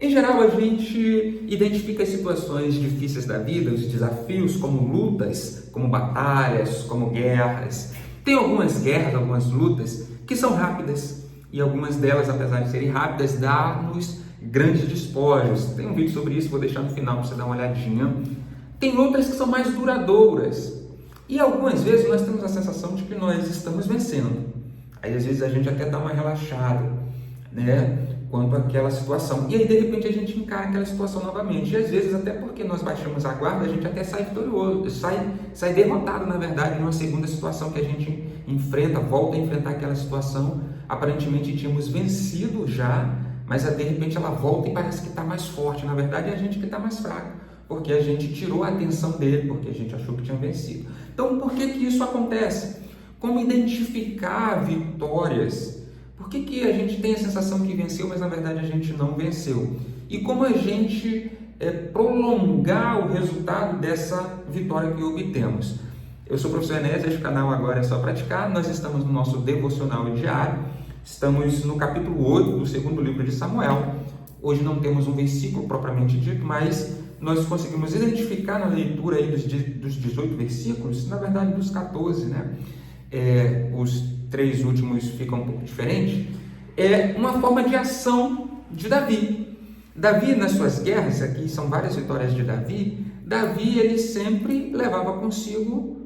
Em geral, a gente identifica as situações difíceis da vida, os desafios, como lutas, como batalhas, como guerras. Tem algumas guerras, algumas lutas que são rápidas e algumas delas, apesar de serem rápidas, dão-nos grandes despojos. Tem um vídeo sobre isso, vou deixar no final para você dar uma olhadinha. Tem outras que são mais duradouras e algumas vezes nós temos a sensação de que nós estamos vencendo. Aí às vezes a gente até dá uma relaxada, né? Quanto àquela situação. E aí, de repente, a gente encara aquela situação novamente. E às vezes, até porque nós baixamos a guarda, a gente até sai vitorioso, sai derrotado, na verdade, numa segunda situação que a gente enfrenta, volta a enfrentar aquela situação. Aparentemente, tínhamos vencido já, mas de repente ela volta e parece que está mais forte. Na verdade, é a gente que está mais fraco, porque a gente tirou a atenção dele, porque a gente achou que tinha vencido. Então, por que isso acontece? Como identificar vitórias? Por que a gente tem a sensação que venceu, mas na verdade a gente não venceu? E como a gente prolongar o resultado dessa vitória que obtemos? Eu sou o professor Enéas, este canal agora é só praticar. Nós estamos no nosso devocional diário, estamos no capítulo 8 do segundo livro de Samuel. Hoje não temos um versículo propriamente dito, mas nós conseguimos identificar na leitura aí dos 18 versículos, na verdade dos 14, né? Os 3 últimos ficam um pouco diferentes, é uma forma de ação de Davi. Davi, nas suas guerras, aqui são várias vitórias de Davi, ele sempre levava consigo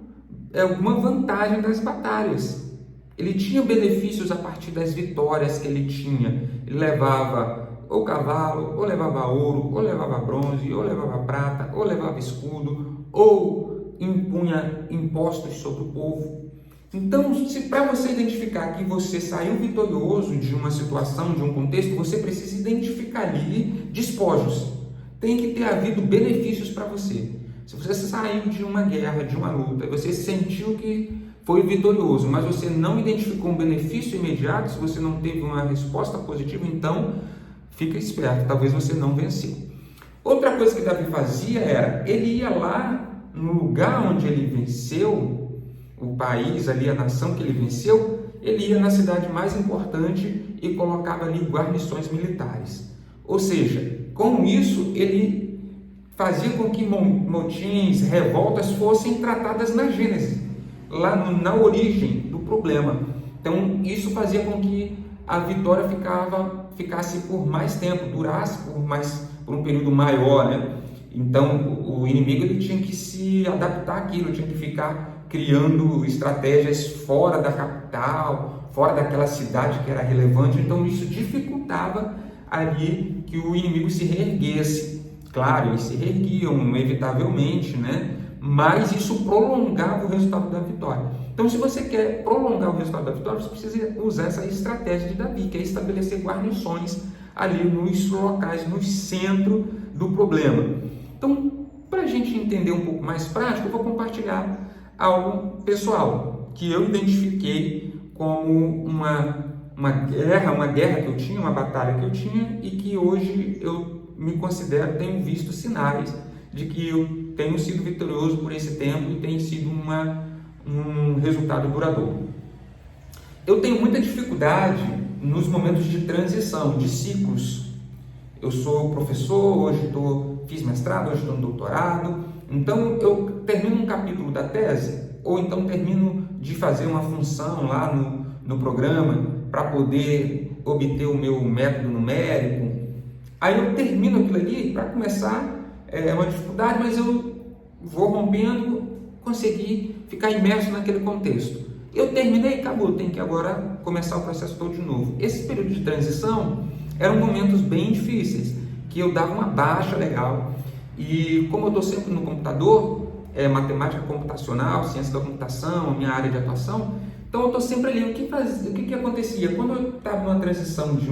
alguma vantagem das batalhas. Ele tinha benefícios a partir das vitórias que ele tinha. Ele levava ou cavalo, ou levava ouro, ou levava bronze, ou levava prata, ou levava escudo, ou impunha impostos sobre o povo. Então, se para você identificar que você saiu vitorioso de uma situação, de um contexto, você precisa identificar ali despojos. Tem que ter havido benefícios para você. Se você saiu de uma guerra, de uma luta, você sentiu que foi vitorioso, mas você não identificou um benefício imediato, se você não teve uma resposta positiva, então fica esperto, talvez você não venceu. Outra coisa que Davi fazia era, ele ia lá no lugar onde ele venceu, o país ali, a nação que ele venceu, ele ia na cidade mais importante e colocava ali guarnições militares. Ou seja, com isso ele fazia com que motins, revoltas fossem tratadas na gênese, lá na origem do problema. Então isso fazia com que a vitória ficasse por mais tempo, durasse por um período maior, né? Então o inimigo ele tinha que se adaptar àquilo, tinha que ficar criando estratégias fora da capital, fora daquela cidade que era relevante. Então isso dificultava ali que o inimigo se reerguesse. Claro, eles se reerguiam inevitavelmente, né? Mas isso prolongava o resultado da vitória. Então, se você quer prolongar o resultado da vitória, você precisa usar essa estratégia de Davi, que é estabelecer guarnições ali nos locais, no centro do problema. Então, para a gente entender um pouco mais prático, eu vou compartilhar algo pessoal, que eu identifiquei como uma guerra que eu tinha, uma batalha que eu tinha, e que hoje eu me considero, tenho visto sinais de que eu tenho sido vitorioso por esse tempo e tem sido um resultado duradouro. Eu tenho muita dificuldade nos momentos de transição, de ciclos. Eu sou professor, hoje fiz mestrado, hoje estou no doutorado. Então eu termino um capítulo da tese, ou então termino de fazer uma função lá no programa para poder obter o meu método numérico. Aí eu termino aquilo ali, para começar é uma dificuldade, mas eu vou rompendo, consegui ficar imerso naquele contexto. Eu terminei, acabou, tenho que agora começar o processo todo de novo. Esse período de transição eram momentos bem difíceis, que eu dava uma baixa legal. E como eu estou sempre no computador, matemática computacional, ciência da computação, minha área de atuação, então eu estou sempre ali. O que acontecia? Quando eu estava numa transição de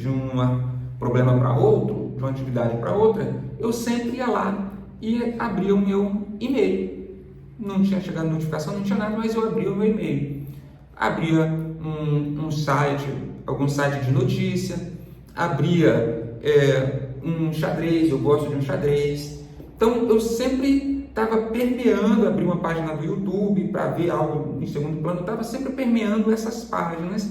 um problema para outro, de uma atividade para outra, eu sempre ia lá e abria o meu e-mail. Não tinha chegado notificação, não tinha nada, mas eu abria o meu e-mail. Abria um site, algum site de notícia, abria um xadrez, eu gosto de um xadrez. Então eu sempre estava permeando, abri uma página do YouTube para ver algo em segundo plano, estava sempre permeando essas páginas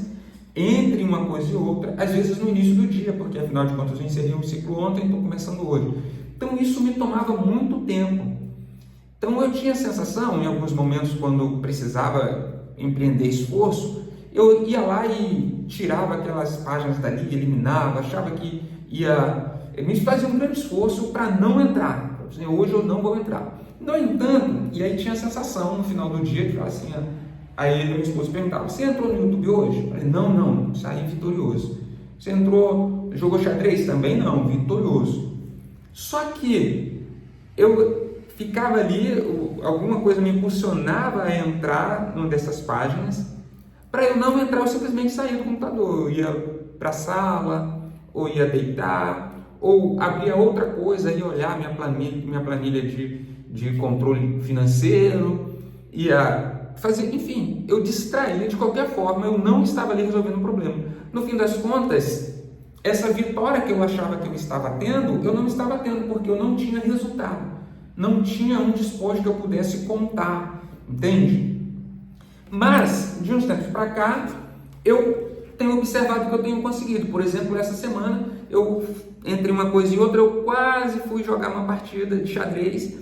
entre uma coisa e outra, às vezes no início do dia, porque afinal de contas eu encerrei um ciclo ontem e estou começando hoje. Então isso me tomava muito tempo. Então eu tinha a sensação, em alguns momentos, quando precisava empreender esforço, eu ia lá e tirava aquelas páginas dali, eliminava, achava que ia me fazer um grande esforço para não entrar. Hoje eu não vou entrar. No entanto, e aí tinha a sensação no final do dia, que assim, aí meu esposo perguntava: você entrou no YouTube hoje? Eu falei: não, saí vitorioso. Você entrou, jogou xadrez? Também não, vitorioso. Só que eu ficava ali, alguma coisa me impulsionava a entrar numa dessas páginas. Para eu não entrar, eu simplesmente saía do computador. Eu ia para a sala, ou ia deitar, ou abria outra coisa e olhar minha planilha de controle financeiro, ia fazer, enfim, eu distraía de qualquer forma, eu não estava ali resolvendo o problema. No fim das contas, essa vitória que eu achava que eu estava tendo, eu não estava tendo, porque eu não tinha resultado, não tinha um despojo que eu pudesse contar, entende? Mas, de uns tempos para cá, eu tenho observado que eu tenho conseguido. Por exemplo, essa semana, entre uma coisa e outra, eu quase fui jogar uma partida de xadrez,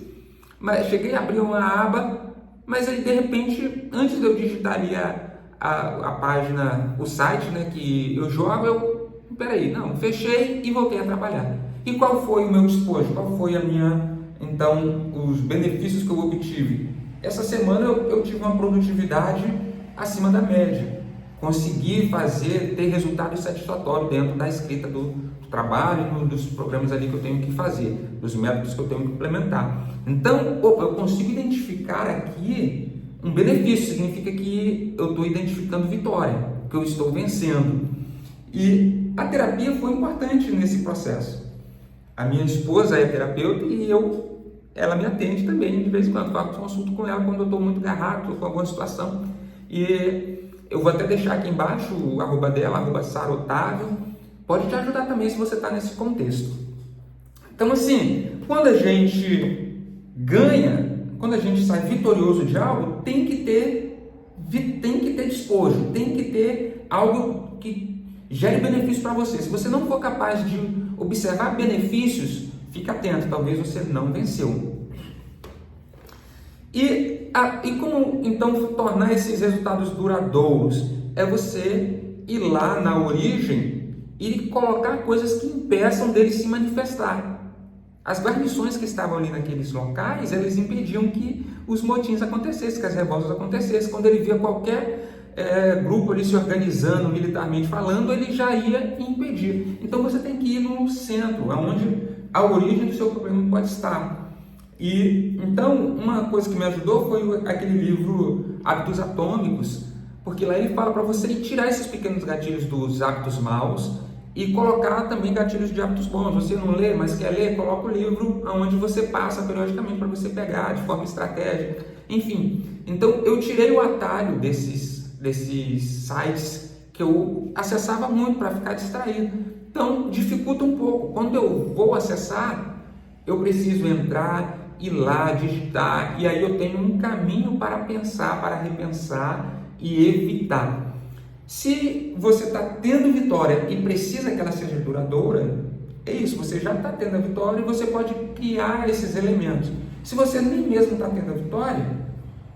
mas cheguei a abrir uma aba, mas aí de repente, antes de eu digitar ali a página, o site, né, que eu jogo, peraí, não, fechei e voltei a trabalhar. E qual foi o meu despojo? Qual foi os benefícios que eu obtive? Essa semana eu tive uma produtividade acima da média. Consegui ter resultado satisfatório dentro da escrita do trabalho, dos programas ali que eu tenho que fazer, dos métodos que eu tenho que implementar. Então, eu consigo identificar aqui um benefício, significa que eu estou identificando vitória, que eu estou vencendo. E a terapia foi importante nesse processo. A minha esposa é terapeuta e ela me atende também, de vez em quando faço consulta com ela quando eu estou muito agarrado, estou com alguma situação. E eu vou até deixar aqui embaixo o arroba dela, @sarotávio. Pode te ajudar também se você está nesse contexto. Então, assim, quando a gente ganha, quando a gente sai vitorioso de algo, tem que ter despojo, tem que ter algo que gere benefício para você. Se você não for capaz de observar benefícios, fica atento, talvez você não venceu. E como então tornar esses resultados duradouros? É você ir lá na origem e colocar coisas que impeçam dele se manifestar. As guarnições que estavam ali naqueles locais, eles impediam que os motins acontecessem, que as revoltas acontecessem. Quando ele via qualquer grupo ali se organizando militarmente falando, ele já ia impedir. Então você tem que ir no centro, onde a origem do seu problema pode estar. E então uma coisa que me ajudou foi aquele livro Hábitos Atômicos, porque lá ele fala para você tirar esses pequenos gatilhos dos hábitos maus e colocar também gatilhos de hábitos bons. Você não lê, mas quer ler, coloca o livro onde você passa periodicamente para você pegar de forma estratégica. Enfim, então eu tirei o atalho desses sites que eu acessava muito para ficar distraído. Então dificulta um pouco. Quando eu vou acessar, eu preciso entrar, ir lá, digitar, e aí eu tenho um caminho para pensar, para repensar e evitar. Se você está tendo vitória e precisa que ela seja duradoura, é isso, você já está tendo a vitória e você pode criar esses elementos. Se você nem mesmo está tendo a vitória,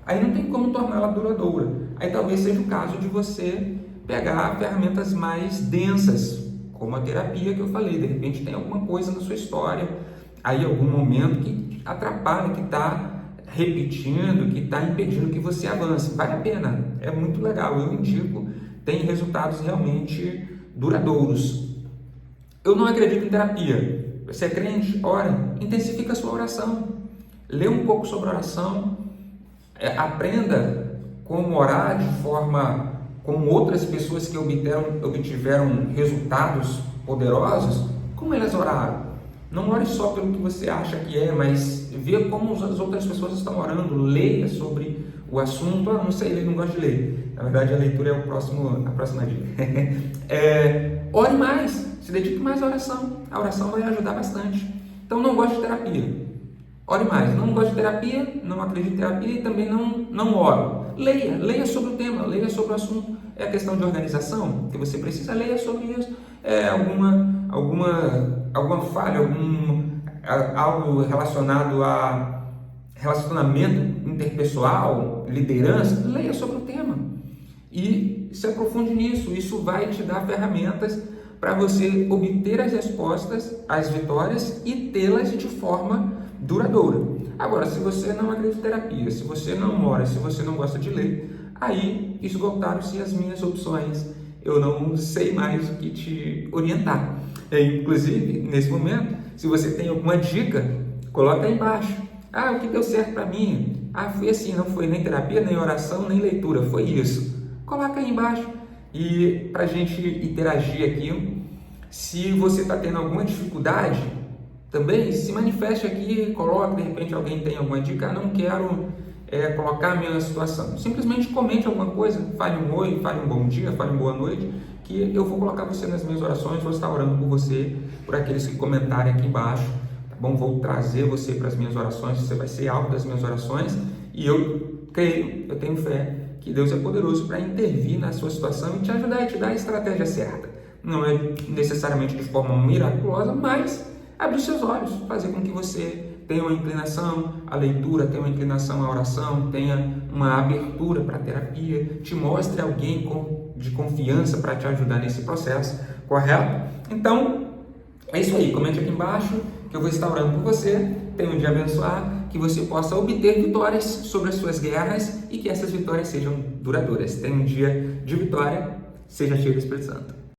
aí não tem como torná-la duradoura. Aí talvez seja o caso de você pegar ferramentas mais densas, como a terapia que eu falei. De repente tem alguma coisa na sua história, aí algum momento que atrapalha, que está repetindo, que está impedindo que você avance. Vale a pena, é muito legal, eu indico, tem resultados realmente duradouros. Eu não acredito em terapia. Você é crente? Ora, intensifica a sua oração. Lê um pouco sobre oração, aprenda como orar de forma como outras pessoas que obtiveram resultados poderosos, como elas oraram. Não ore só pelo que você acha que é, mas vê como as outras pessoas estão orando, leia sobre o assunto. Não sei, ele não gosta de ler. Na verdade, a leitura é a próxima dica. Ore mais, se dedique mais à oração. A oração vai ajudar bastante. Então, não gosto de terapia. Ore mais. Não gosto de terapia, não acredito em terapia e também não oro. Leia sobre o tema, leia sobre o assunto. É questão de organização, que você precisa ler sobre isso. Alguma falha, algo relacionado a relacionamento interpessoal, liderança, leia sobre o tema e se aprofunde nisso. Isso vai te dar ferramentas para você obter as respostas, as vitórias e tê-las de forma duradoura. Agora, se você não acredita em terapia, se você não mora, se você não gosta de ler, aí esgotaram-se as minhas opções. Eu não sei mais o que te orientar. Inclusive, nesse momento, se você tem alguma dica, coloca aí embaixo. O que deu certo para mim? Foi assim, não foi nem terapia, nem oração, nem leitura, foi isso. Coloca aí embaixo. E para a gente interagir aqui, se você está tendo alguma dificuldade, também se manifeste aqui, coloque, de repente alguém tem alguma dica, não quero colocar a minha situação. Simplesmente comente alguma coisa, fale um oi, fale um bom dia, fale uma boa noite, que eu vou colocar você nas minhas orações, vou estar orando por você, por aqueles que comentarem aqui embaixo, tá bom? Vou trazer você para as minhas orações, você vai ser alvo das minhas orações, e eu creio, eu tenho fé, que Deus é poderoso para intervir na sua situação e te ajudar e te dar a estratégia certa. Não é necessariamente de forma miraculosa, mas abrir seus olhos, fazer com que você tenha uma inclinação à leitura, tenha uma inclinação à oração, tenha uma abertura para a terapia, te mostre alguém de confiança para te ajudar nesse processo, correto? Então, é isso aí, comente aqui embaixo que eu vou estar orando por você, tenha um dia abençoado, que você possa obter vitórias sobre as suas guerras e que essas vitórias sejam duradouras. Tenha um dia de vitória, seja cheio do Espírito Santo.